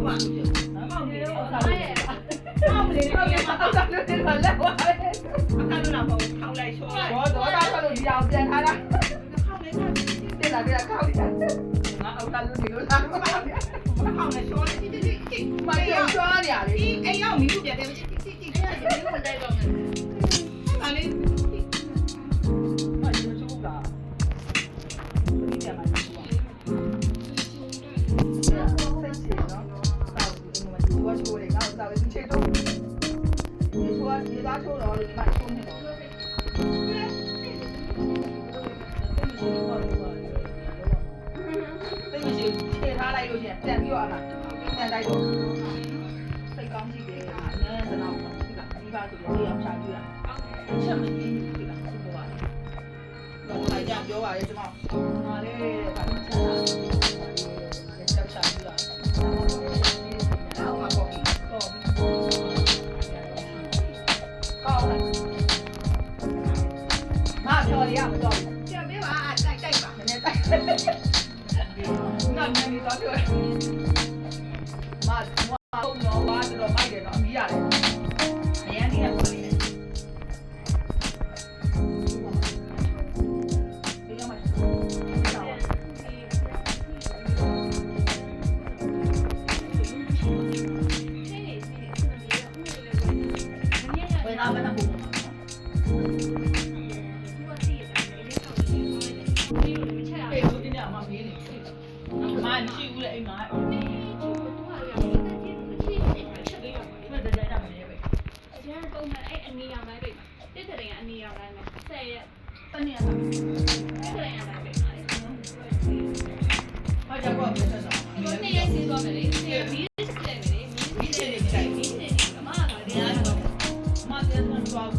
မှာလို့ပြော။ပေါက်နေတယ်ဟုတ်လား။ပေါက်နေတယ်ပေါက်နေမှာအောက်ဆောင်လို့လည်းလက်သွားတယ်။အခါတော့တော့ထောက်လိုက်ချိုးလိုက်။တော့တော့တော့ဒီအောင်ပြန်ထားတာ။ခေါင်းနဲ့တက်လာကြခေါင်းနဲ့ငါအောက်ဆောင်လို့ဒီလိုလာမှာ။ခေါင်းနဲ့ချိုးလိုက်တိမပြောချောနေရတယ်။အိမ်ရောက်မီးပြတယ်တိအဲ့ဒါဒီလိုမတိုက်တော့ဘူး။ဟာလေ။ဘာလို့ချိုးတာ။ဒီကမှာချိုးတာ။ချိုးတယ်ငါ့ကိုသာပဲချေတော့ဒီချိုးကဒီသားချိုးတော့ဒီမှာချိုးနေတော့သိမရှိချေထားလိုက်လို့ရှင်ပြန်ပြီးတော့အလားပြန်တိုက်တော့စိတ်ကောင်းကြည့်တယ်အနည်းစနောက်ပေါ့ဒီကဒီပါဆိုတော့ရောက်ချပြတာချက်မကြီးဒီကစပေါ်ပါတယ်တော့ခိုင်ကြပြောပါလေကျွန်တော်ငါလေးဗာချတာချက်ချပြတာအောက်မှာပေါ့妈，漂亮不漂亮？这没完，带吧，人家带。那你咋这？妈，我动了，我这个买的了，米呀嘞，哎呀，你也不嘞？为啥不能不？မရှိဘူးလေအိမ်မှာအကျန်ပုံမှန်အဲ့အနီရောင်တိုင်းပဲတစ်ထရင်အနီရောင်တိုင်းပဲ10ရက်တနေ့ကတစ်ထရင်အတိုင်းပဲဟာကြောက်တော့ပြတ်သွားတာဒီနေ့စီးသွားမယ်လေမီးစစ်တယ်လေမီးစစ်တယ်အမကလည်းတရားတော့မတရားတော့